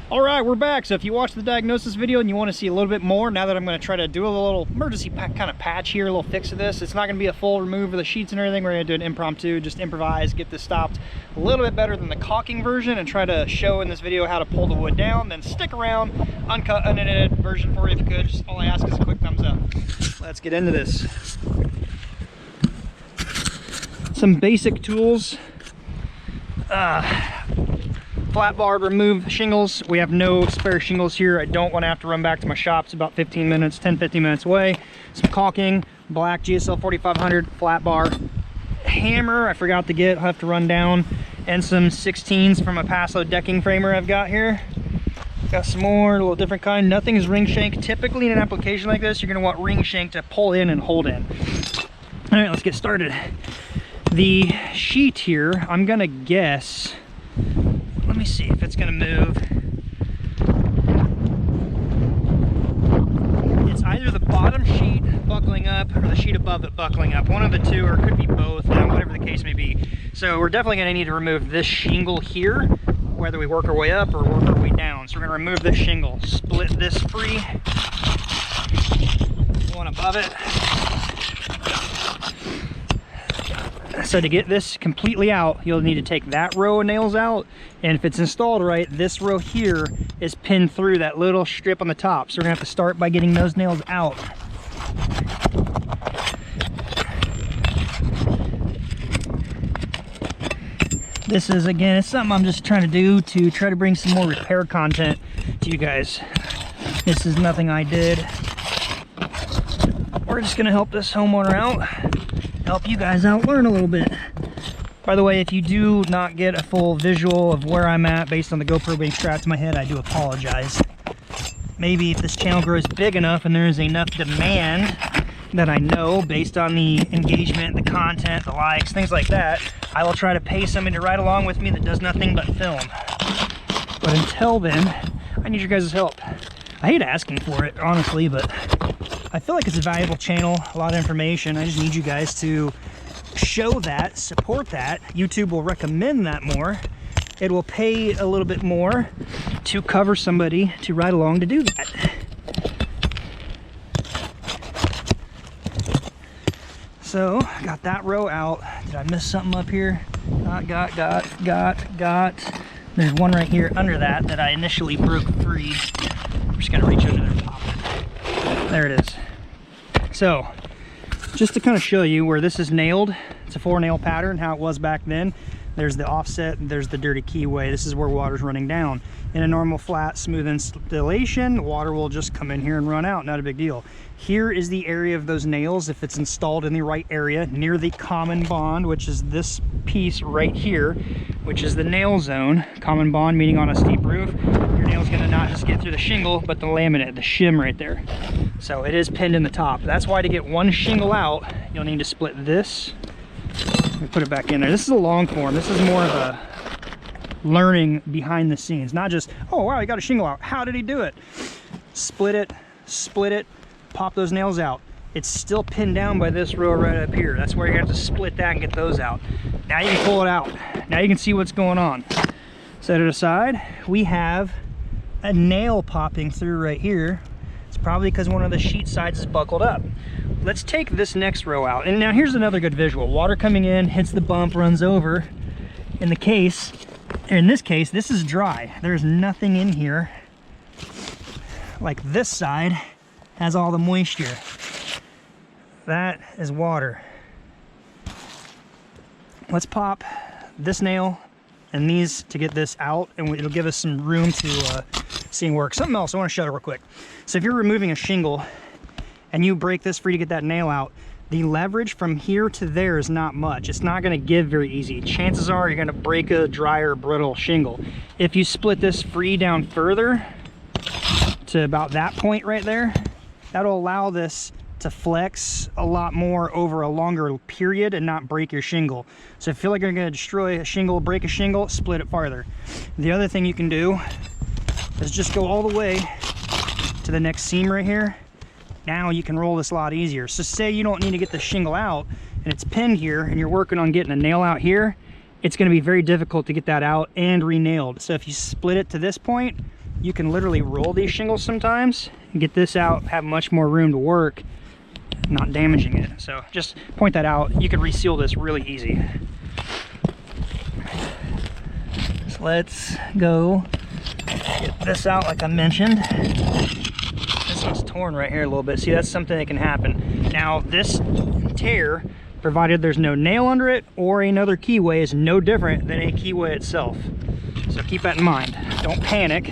All right, we're back. So if you watched the diagnosis video and you want to see a little bit more, now that I'm going to try to do a little emergency kind of patch here, a little fix of this, it's not going to be a full remove of the sheets and everything. We're going to do an impromptu, just improvise, get this stopped a little bit better than the caulking version, and try to show in this video how to pull the wood down. Then stick around, uncut, unedited version for you if you could. Just all I ask is a quick thumbs up. Let's get into this. Some basic tools. Flat bar to remove shingles. We have no spare shingles here. I don't want to have to run back to my shop. It's about 15 minutes, 10-15 minutes away. Some caulking, black GEOCEL 4500 flat bar. Hammer I forgot to get, I'll have to run down. And some 16s from a pass load decking framer I've got here. Got some more, a little different kind. Nothing is ring shank. Typically in an application like this, you're going to want ring shank to pull in and hold in. All right, let's get started. The sheet here, I'm going to guess, let me see if it's going to move. It's either the bottom sheet buckling up or the sheet above it buckling up. One of the two, or it could be both, whatever the case may be. So we're definitely going to need to remove this shingle here, whether we work our way up or work our way down. So we're going to remove this shingle, split this free, one above it. So to get this completely out, you'll need to take that row of nails out, and if it's installed right, this row here is pinned through that little strip on the top. So we're gonna have to start by getting those nails out. This is, again, it's something I'm just trying to do to try to bring some more repair content to you guys. This is nothing I did. We're just gonna help this homeowner out. Help you guys out, learn a little bit. By the way, if you do not get a full visual of where I'm at based on the GoPro being strapped to my head, I do apologize. Maybe if this channel grows big enough and there is enough demand that I know based on the engagement, the content, the likes, things like that, I will try to pay somebody to ride along with me that does nothing but film. But until then, I need your guys' help. I hate asking for it, honestly, but I feel like it's a valuable channel, a lot of information. I just need you guys to show that, support that. YouTube will recommend that more. It will pay a little bit more to cover somebody to ride along to do that. So, got that row out. Did I miss something up here? Got. There's one right here under that I initially broke free. I'm just gonna reach under there and pop it. There it is. So, just to kind of show you where this is nailed, it's a 4-nail pattern, how it was back then. There's the offset, there's the dirty keyway. This is where water's running down. In a normal flat, smooth installation, water will just come in here and run out, not a big deal. Here is the area of those nails, if it's installed in the right area, near the common bond, which is this piece right here, which is the nail zone. Common bond, meaning on a steep roof, your nail's gonna not just get through the shingle, but the laminate, the shim right there. So it is pinned in the top. That's why to get one shingle out, you'll need to split this. Let me put it back in there. This is a long form. This is more of a learning behind the scenes, not just, oh wow, he got a shingle out. How did he do it? Split it, pop those nails out. It's still pinned down by this row right up here. That's where you have to split that and get those out. Now you can pull it out. Now you can see what's going on. Set it aside. We have a nail popping through right here. It's probably because one of the sheet sides is buckled up. Let's take this next row out. And now here's another good visual. Water coming in, hits the bump, runs over. In this case, this is dry. There's nothing in here. Like this side has all the moisture. That is water. Let's pop this nail and these to get this out, and it'll give us some room to see work. Something else I want to show you real quick. So if you're removing a shingle and you break this free to get that nail out, the leverage from here to there is not much. It's not going to give very easy. Chances are you're going to break a dry or brittle shingle. If you split this free down further to about that point right there, that'll allow this to flex a lot more over a longer period and not break your shingle. So if you feel like you're going to destroy a shingle, break a shingle, split it farther. The other thing you can do is just go all the way to the next seam right here. Now you can roll this a lot easier. So say you don't need to get the shingle out and it's pinned here and you're working on getting a nail out here, it's going to be very difficult to get that out and re-nailed. So if you split it to this point, you can literally roll these shingles sometimes and get this out, have much more room to work, not damaging it. So just point that out. You can reseal this really easy. So let's go get this out like I mentioned. This one's torn right here a little bit. See, that's something that can happen. Now this tear, provided there's no nail under it or another keyway, is no different than a keyway itself. So keep that in mind. Don't panic.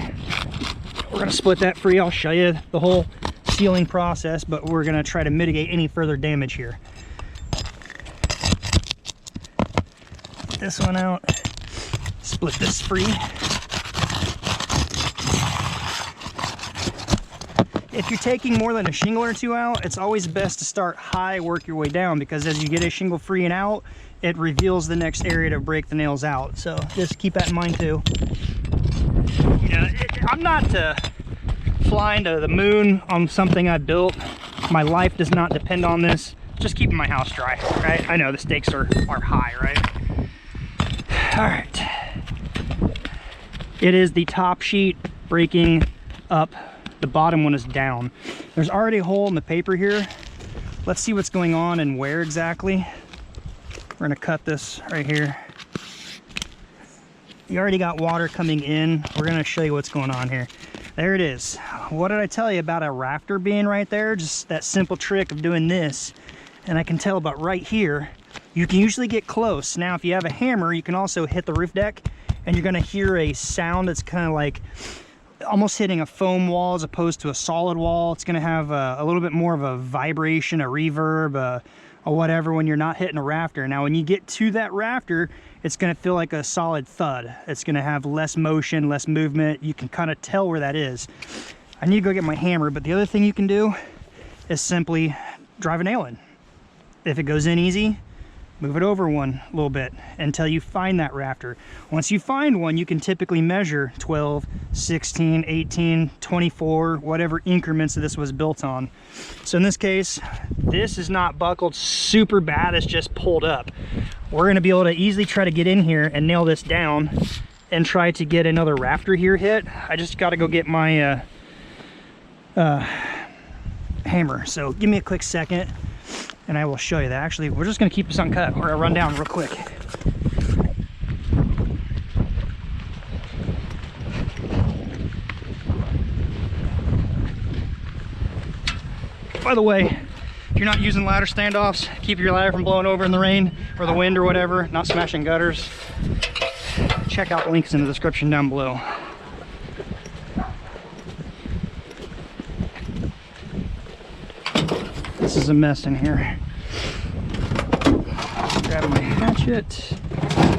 We're gonna split that free. I'll show you the whole sealing process, but we're gonna try to mitigate any further damage here. Get this one out. Split this free. If you're taking more than a shingle or two out, it's always best to start high, work your way down, because as you get a shingle free and out, it reveals the next area to break the nails out. So just keep that in mind too. You know, I'm not flying to the moon on something I built. My life does not depend on this. Just keeping my house dry, right? I know the stakes are high, right? All right. It is the top sheet breaking up. The bottom one is down. There's already a hole in the paper here. Let's see what's going on and where exactly. We're gonna cut this right here. You already got water coming in. We're gonna show you what's going on here. There it is. What did I tell you about a rafter being right there? Just that simple trick of doing this. And I can tell about right here, you can usually get close. Now, if you have a hammer, you can also hit the roof deck and you're gonna hear a sound that's kind of like almost hitting a foam wall as opposed to a solid wall. It's going to have a little bit more of a vibration, a reverb, or whatever when you're not hitting a rafter. Now when you get to that rafter, it's going to feel like a solid thud. It's going to have less motion, less movement. You can kind of tell where that is. I need to go get my hammer, but the other thing you can do is simply drive a nail in. If it goes in easy, move it over one a little bit until you find that rafter. Once you find one, you can typically measure 12, 16, 18, 24, whatever increments this was built on. So in this case, this is not buckled super bad, it's just pulled up. We're gonna be able to easily try to get in here and nail this down and try to get another rafter here hit. I just gotta go get my hammer. So give me a quick second and I will show you that. Actually, we're just gonna keep this uncut. We're gonna run down real quick. By the way, if you're not using ladder standoffs, keep your ladder from blowing over in the rain or the wind or whatever, not smashing gutters. Check out the links in the description down below. This is a mess in here. Grab my hatchet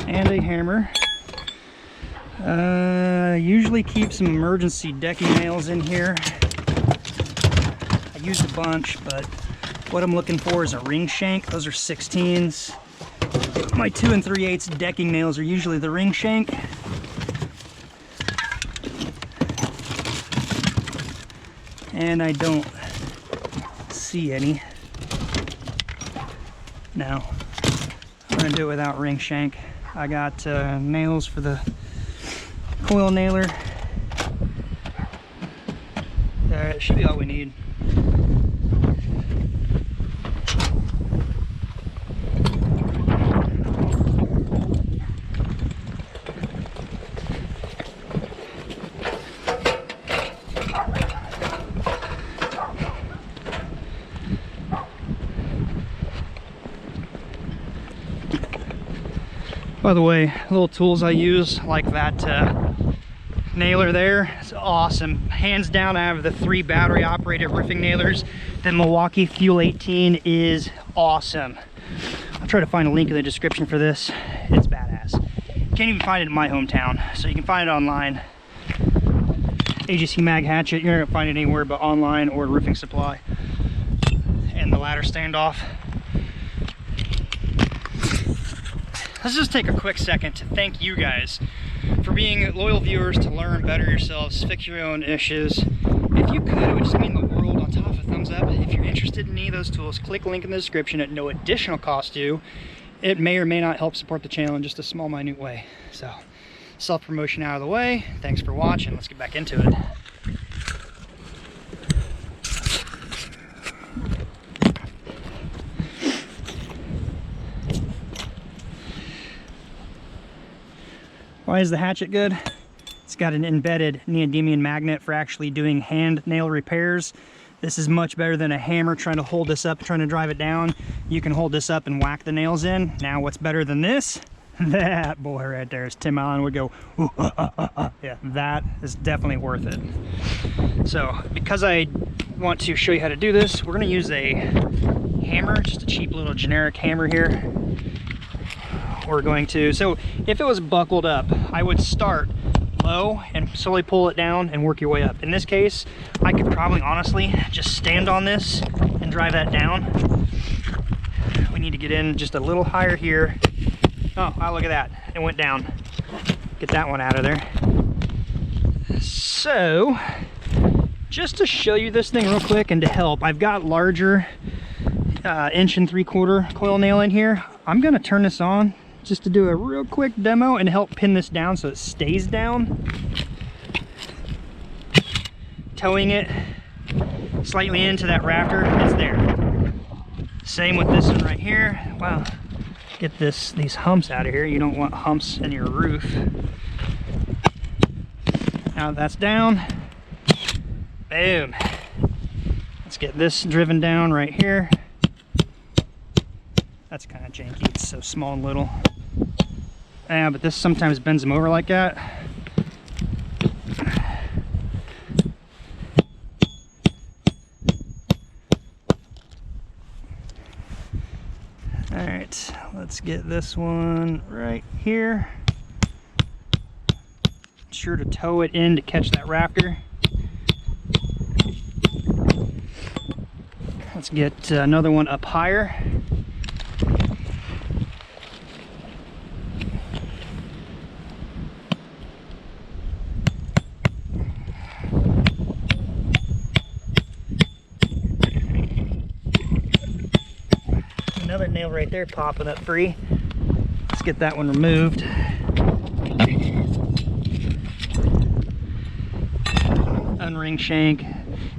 and a hammer. Usually keep some emergency decking nails in here. I used a bunch, but what I'm looking for is a ring shank. Those are 16s. My 2 3/8 decking nails are usually the ring shank. And I don't see any. No, I'm gonna do it without ring shank. I got nails for the coil nailer. That should be all we need. By the way, little tools I use, like that nailer there, it's awesome. Hands down, I have the 3 battery operated roofing nailers. The Milwaukee Fuel 18 is awesome. I'll try to find a link in the description for this. It's badass. Can't even find it in my hometown, so you can find it online. AGC Mag Hatchet, you're not gonna find it anywhere but online or Roofing Supply. And the ladder standoff. Let's just take a quick second to thank you guys for being loyal viewers to learn, better yourselves, fix your own issues. If you could, it would just mean the world. On top of a thumbs up. If you're interested in any of those tools, click link in the description at no additional cost to you. It may or may not help support the channel in just a small, minute way. So self-promotion out of the way. Thanks for watching. Let's get back into it. Why is the Hatchet good? It's got an embedded neodymium magnet for actually doing hand nail repairs. This is much better than a hammer trying to hold this up, trying to drive it down. You can hold this up and whack the nails in. Now what's better than this? That boy right there, as Tim Allen would go, ooh, yeah, that is definitely worth it. So because I want to show you how to do this, we're gonna use a hammer, just a cheap little generic hammer here. We're going to, so if it was buckled up, I would start low and slowly pull it down and work your way up. In this case, I could probably honestly just stand on this and drive that down. We need to get in just a little higher here. Oh, wow, look at that, it went down. Get that one out of there. So, just to show you this thing real quick and to help, I've got larger 1 3/4 coil nail in here. I'm gonna turn this on just to do a real quick demo and help pin this down so it stays down. Towing it slightly into that rafter, it's there. Same with this one right here. Wow, get these humps out of here. You don't want humps in your roof. Now that's down, boom. Let's get this driven down right here. That's kind of janky, it's so small and little. Yeah, but this sometimes bends them over like that. All right, let's get this one right here. Sure to tow it in to catch that rafter. Let's get another one up higher. Another nail right there popping up free. Let's get that one removed. Unring shank.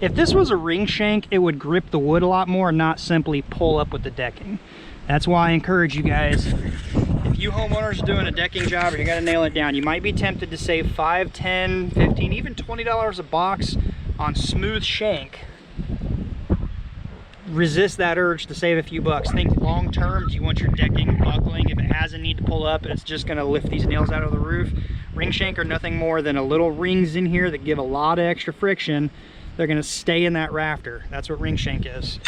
If this was a ring shank, it would grip the wood a lot more and not simply pull up with the decking. That's why I encourage you guys, if you homeowners are doing a decking job or you gotta nail it down, you might be tempted to save $5, $10, $15, even $20 a box on smooth shank. Resist that urge to save a few bucks. Think long term. Do you want your decking buckling? If it has a need to pull up, it's just going to lift these nails out of the roof. Ring shank are nothing more than a little rings in here that give a lot of extra friction. They're going to stay in that rafter. That's what ring shank is.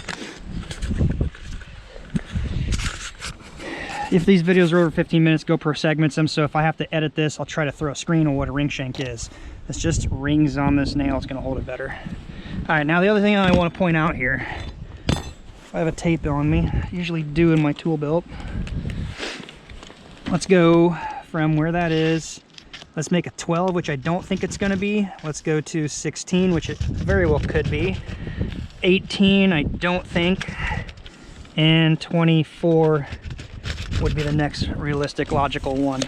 If these videos are over 15 minutes, GoPro segments them, so if I have to edit this, I'll try to throw a screen on what a ring shank is. It's just rings on this nail. It's going to hold it better. All right, now the other thing I want to point out here, I have a tape on me, I usually do in my tool belt. Let's go from where that is. Let's make a 12, which I don't think it's going to be. Let's go to 16, which it very well could be. 18, I don't think. And 24 would be the next realistic, logical one.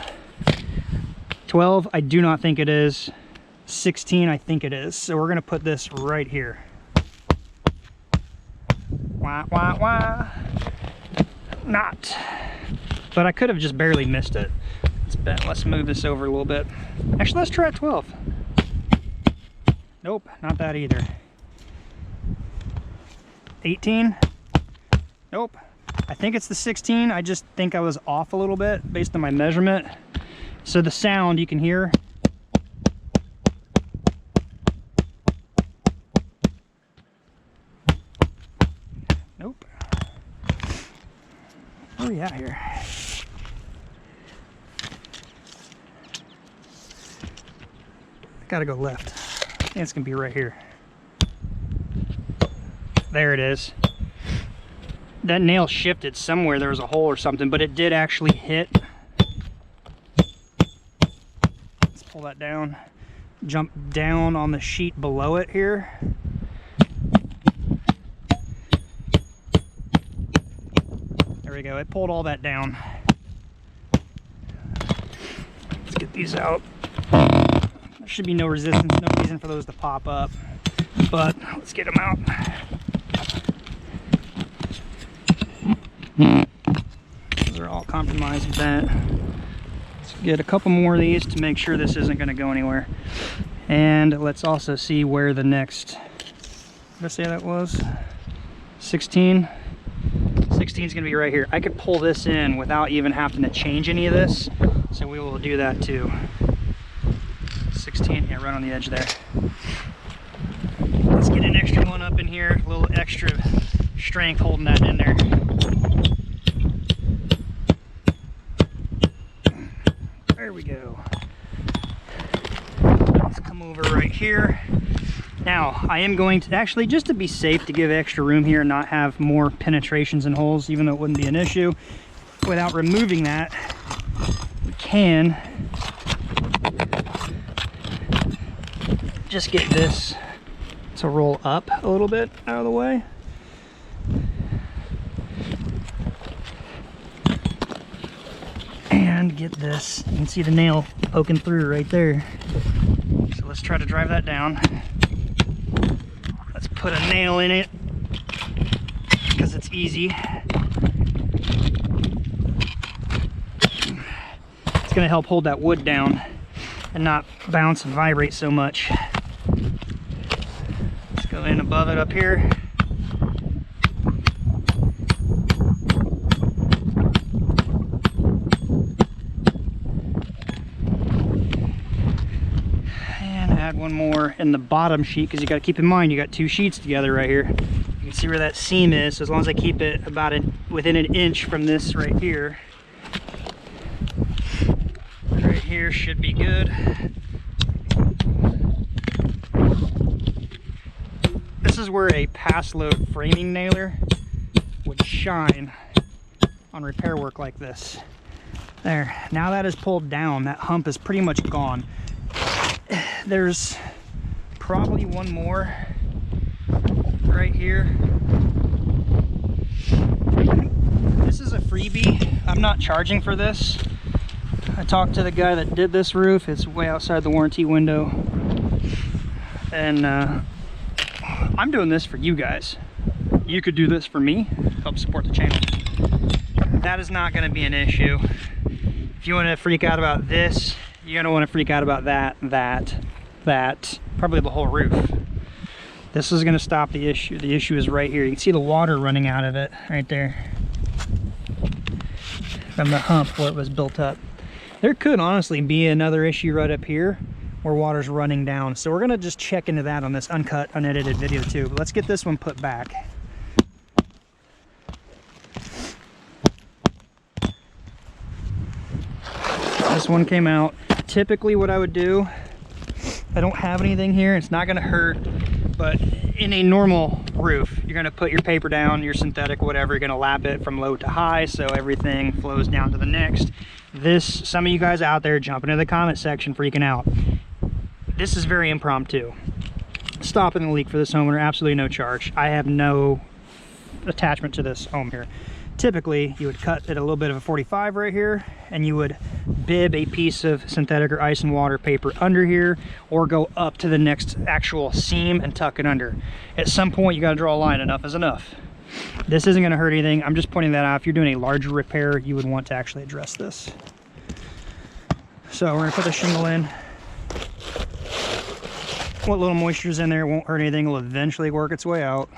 12, I do not think it is. 16, I think it is. So we're going to put this right here. Wah, wah, wah. Not. But I could have just barely missed it. Let's move this over a little bit. Actually, let's try 12. Nope, not that either. 18. Nope. I think it's the 16. I just think I was off a little bit based on my measurement. So the sound you can hear. Nope. Where are we at here? Gotta go left. I think it's gonna be right here. There it is. That nail shifted somewhere. There was a hole or something, but it did actually hit. Let's pull that down. Jump down on the sheet below it here. There we go. It pulled all that down. Let's get these out. There should be no resistance, no reason for those to pop up, but let's get them out. Those are all compromised with that. Let's get a couple more of these to make sure this isn't going to go anywhere. And let's also see where the next, what did I say that was? 16. 16 is going to be right here. I could pull this in without even having to change any of this, so we will do that too. 16, yeah, right on the edge there. Let's get an extra one up in here, a little extra strength holding that in there. There we go. Let's come over right here. Now, I am going to, actually, just to be safe, to give extra room here and not have more penetrations and holes, even though it wouldn't be an issue, without removing that, we can just get this to roll up a little bit out of the way. And get this, you can see the nail poking through right there. So let's try to drive that down. Let's put a nail in it because it's easy. It's going to help hold that wood down and not bounce and vibrate so much. Let's go in above it up here. Add one more in the bottom sheet, because you got to keep in mind you got two sheets together right here. You can see where that seam is, so as long as I keep it about within an inch from this right here should be good. This is where a pass load framing nailer would shine on repair work like this. There, now that is pulled down, that hump is pretty much gone. There's probably one more right here. This is a freebie. I'm not charging for this. I talked to the guy that did this roof. It's way outside the warranty window. And I'm doing this for you guys. You could do this for me, help support the channel. That is not going to be an issue. If you want to freak out about this, you're going to want to freak out about that, probably the whole roof. This is going to stop the issue. The issue is right here. You can see the water running out of it right there from the hump where it was built up. There could honestly be another issue right up here where water's running down. So we're going to just check into that on this uncut, unedited video too. But let's get this one put back. This one came out. Typically what I would do, I don't have anything here, it's not going to hurt, but in a normal roof, you're going to put your paper down, your synthetic, whatever, you're going to lap it from low to high so everything flows down to the next. This, some of you guys out there jumping into the comment section freaking out. This is very impromptu. Stopping the leak for this homeowner, absolutely no charge. I have no attachment to this home here. Typically, you would cut it a little bit of a 45 right here, and you would bib a piece of synthetic or ice and water paper under here, or go up to the next actual seam and tuck it under. At some point, you got to draw a line. Enough is enough. This isn't going to hurt anything. I'm just pointing that out. If you're doing a larger repair, you would want to actually address this. So we're going to put the shingle in. What little moisture is in there won't hurt anything. It'll eventually work its way out.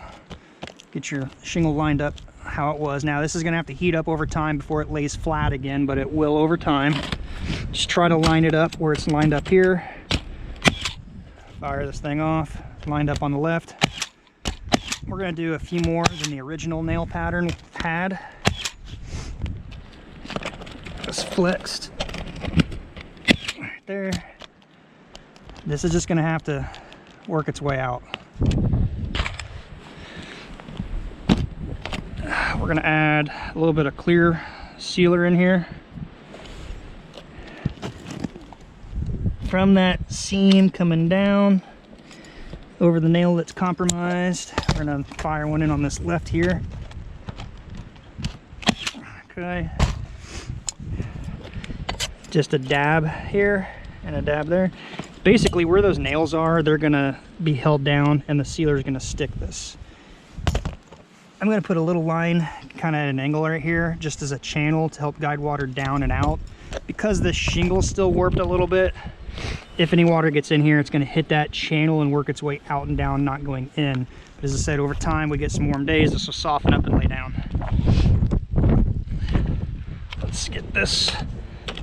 Get your shingle lined up how it was. Now this is going to have to heat up over time before it lays flat again, but it will over time. Just try to line it up where it's lined up here. Fire this thing off, lined up on the left. We're going to do a few more than the original nail pattern had. Just flexed right there. This is just going to have to work its way out. We're going to add a little bit of clear sealer in here. From that seam coming down over the nail that's compromised, we're going to fire one in on this left here. Okay. just a dab here and a dab there. Basically where those nails are, they're gonna be held down and the sealer is gonna stick this. I'm gonna put a little line kind of at an angle right here, just as a channel to help guide water down and out. Because the shingle's still warped a little bit, if any water gets in here, it's gonna hit that channel and work its way out and down, not going in. But as I said, over time, we get some warm days, this will soften up and lay down. Let's get this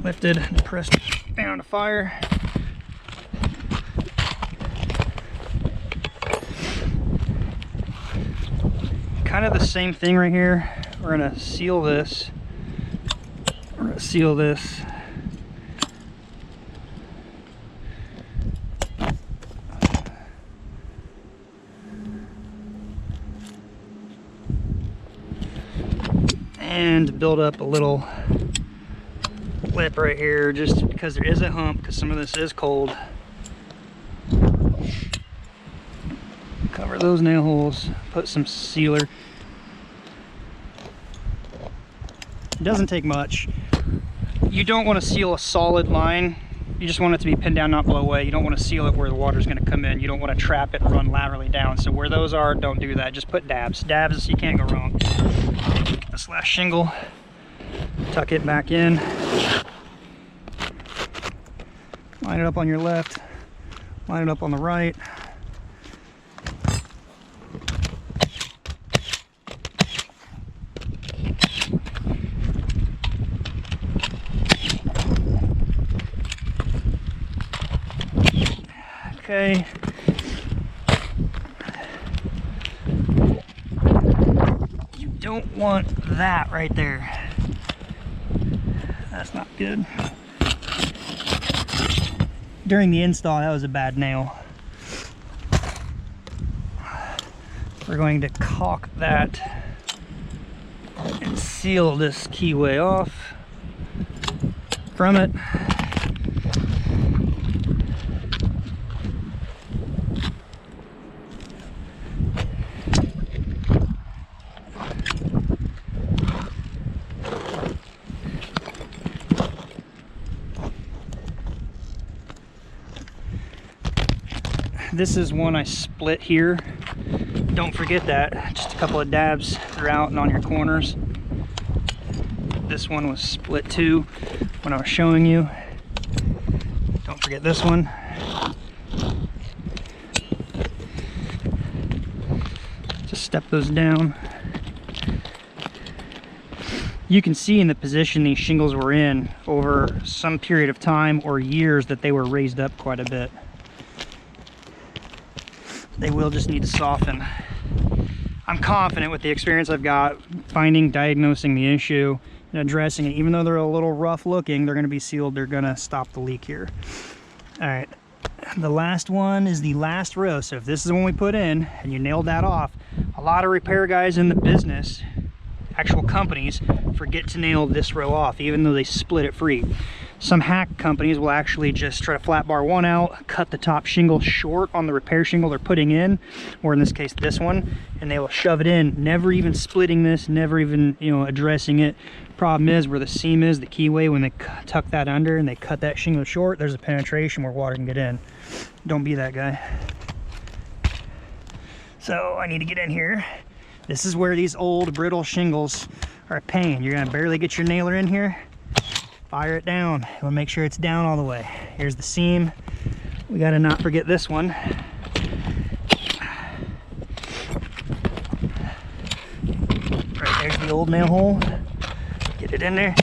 lifted and pressed down to fire. Kind of the same thing right here. We're gonna seal this. We're gonna seal this. And build up a little lip right here, just because there is a hump, because some of this is cold. Cover those nail holes, put some sealer. It doesn't take much. You don't want to seal a solid line. You just want it to be pinned down, not blow away. You don't want to seal it where the water's going to come in. You don't want to trap it and run laterally down. So where those are, don't do that. Just put dabs. Dabs, you can't go wrong. This last shingle, tuck it back in. Line it up on your left. Line it up on the right. Okay. You don't want that right there. That's not good. During the install, that was a bad nail. We're going to caulk that and seal this keyway off from it. This is one I split here. Don't forget that. Just a couple of dabs throughout and on your corners. This one was split too when I was showing you. Don't forget this one. Just step those down. You can see in the position these shingles were in over some period of time or years that they were raised up quite a bit. They will just need to soften. I'm confident with the experience I've got finding, diagnosing the issue, and addressing it. Even though they're a little rough looking, they're gonna be sealed. They're gonna stop the leak here. All right, the last one is the last row. So if this is the one we put in and you nailed that off, a lot of repair guys in the business, actual companies, forget to nail this row off, even though they split it free. Some hack companies will actually just try to flat bar one out, cut the top shingle short on the repair shingle they're putting in, or in this case this one, and they will shove it in, never even splitting this, never even, you know, addressing it. Problem is, where the seam is, the keyway, when they tuck that under and they cut that shingle short, there's a penetration where water can get in. Don't be that guy. So I need to get in here. This is where these old brittle shingles are a pain. You're gonna barely get your nailer in here. Fire it down. We'll make sure it's down all the way. Here's the seam. We gotta not forget this one. Right there's the old nail hole. Get it in there.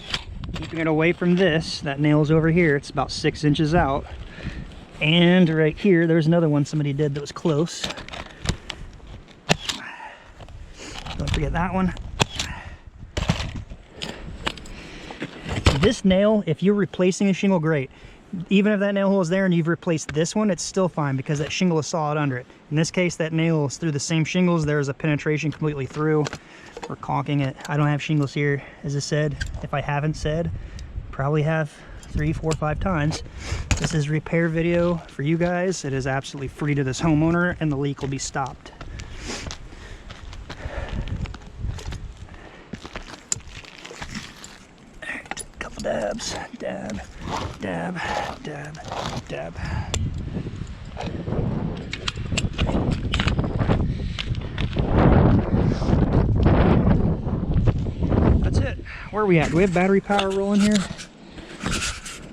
Keeping it away from this. That nail's over here. It's about 6 inches out. And right here, there's another one somebody did that was close. Don't forget that one. This nail, if you're replacing a shingle, great. Even if that nail hole is there and you've replaced this one, it's still fine because that shingle is solid under it. In this case, that nail is through the same shingles. There's a penetration completely through. We're caulking it. I don't have shingles here, as I said. If I haven't said, probably have 3, 4, 5 times. This is a repair video for you guys. It is absolutely free to this homeowner and the leak will be stopped. dabs, dab, dab, dab, dab. That's it. Where are we at? Do we have battery power rolling here?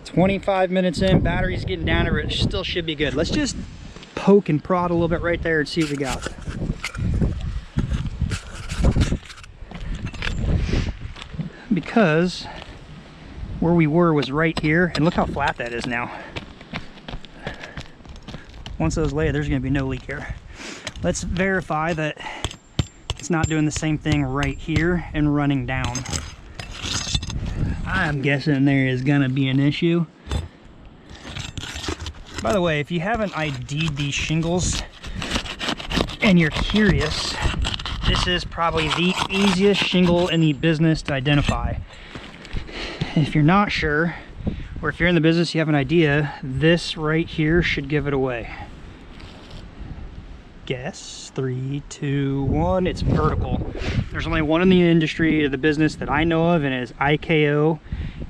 25 minutes in, battery's getting down to it. Still should be good. Let's just poke and prod a little bit right there and see what we got. Because where we were was right here, and look how flat that is now. Once those lay, there's going to be no leak here. Let's verify that it's not doing the same thing right here and running down. I'm guessing there is going to be an issue. By the way, if you haven't ID'd these shingles and you're curious, this is probably the easiest shingle in the business to identify. If you're not sure, or if you're in the business, you have an idea, this right here should give it away. Guess, 3, 2, 1, it's vertical. There's only one in the industry, the business that I know of, and it is IKO.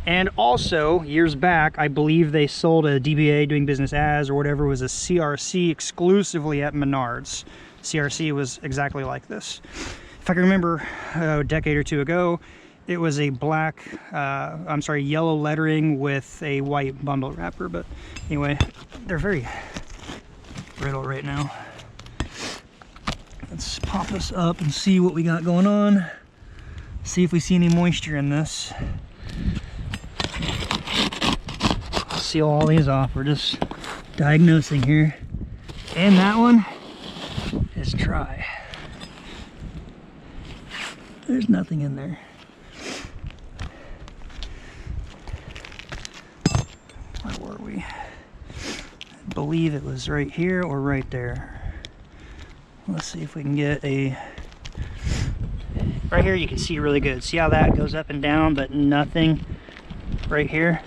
And also, years back, I believe they sold a DBA, doing business as, or whatever, was a CRC exclusively at Menards. CRC was exactly like this. If I can remember, a decade or two ago, it was a yellow lettering with a white bundle wrapper. But anyway, they're very brittle right now. Let's pop this up and see what we got going on. See if we see any moisture in this. Seal all these off. We're just diagnosing here. And that one is dry. There's nothing in there. Where were we? I believe it was right here or right there. Let's see if we can get a... Right here you can see really good. See how that goes up and down, but nothing right here?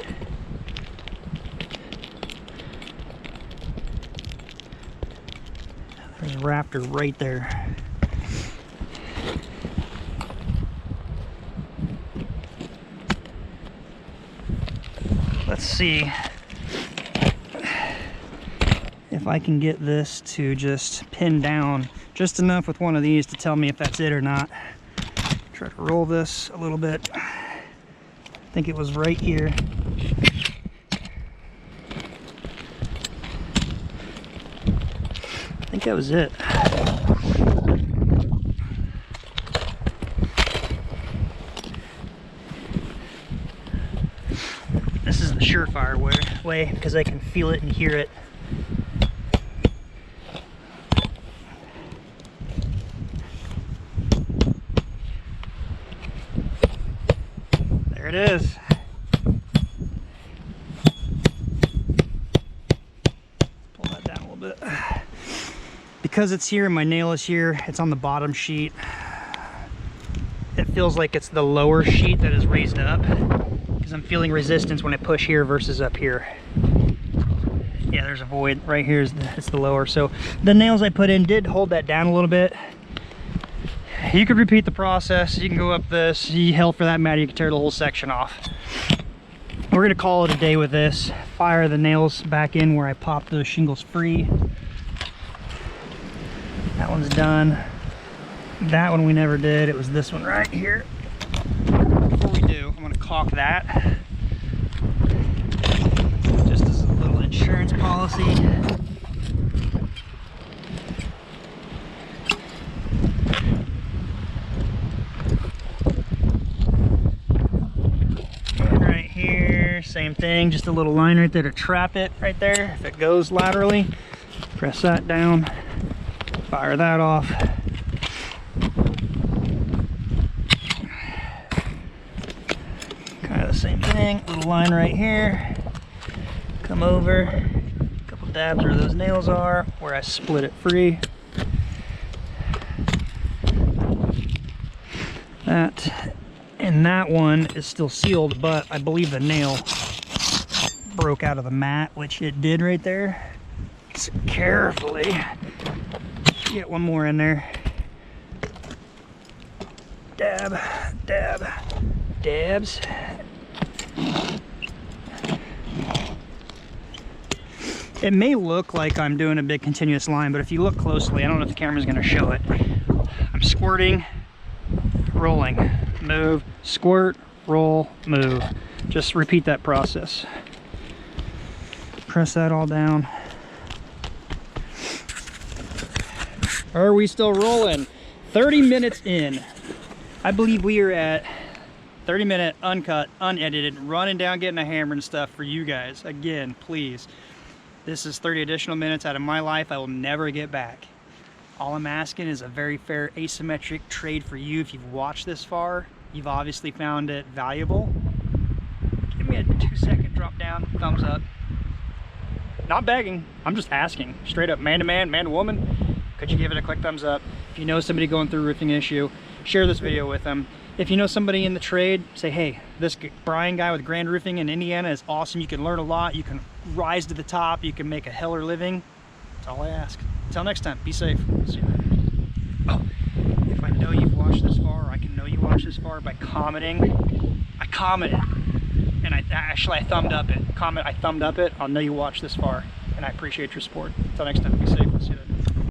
There's a Raptor right there. Let's see if I can get this to just pin down just enough with one of these to tell me if that's it or not. Try to roll this a little bit. I think it was right here. I think that was it. This is the surefire way because I can feel it and hear it. There it is. Pull that down a little bit. Because it's here and my nail is here, it's on the bottom sheet. It feels like it's the lower sheet that is raised up because I'm feeling resistance when I push here versus up here. Yeah, there's a void right here. It's the lower. So the nails I put in did hold that down a little bit. You could repeat the process. You can go up this. Hell, for that matter, you can tear the whole section off. We're gonna call it a day with this. Fire the nails back in where I popped those shingles free. That one's done. That one we never did. It was this one right here. Before we do, I'm gonna caulk that. Just as a little insurance policy. And right here, same thing, just a little line right there to trap it right there. If it goes laterally, press that down. Fire that off. Kind of the same thing, little line right here. Come over, a couple dabs where those nails are, where I split it free. That, and that one is still sealed, but I believe the nail broke out of the mat, which it did right there. So carefully get one more in there. Dab, dab, dabs. It may look like I'm doing a big continuous line, but if you look closely, I don't know if the camera's going to show it. I'm squirting, rolling, move, squirt, roll, move. Just repeat that process. Press that all down. Are we still rolling? 30 minutes in. I believe we are at 30-minute, uncut, unedited, running down, getting a hammer and stuff for you guys. Again, please. This is 30 additional minutes out of my life I will never get back. All I'm asking is a very fair asymmetric trade for you. If you've watched this far, you've obviously found it valuable. Give me a 2-second drop down, thumbs up. Not begging, I'm just asking. Straight up, man to man, man to woman. Could you give it a quick thumbs up? If you know somebody going through a roofing issue, share this video with them. If you know somebody in the trade, say, hey, this Brian guy with Grand Roofing in Indiana is awesome. You can learn a lot. You can rise to the top. You can make a heller living. That's all I ask. Until next time, be safe. See you later. Oh, if I know you've watched this far, or I can know you watched this far by commenting. I commented, and I thumbed up it. I thumbed up it. I'll know you watched this far, and I appreciate your support. Until next time, be safe. See you later.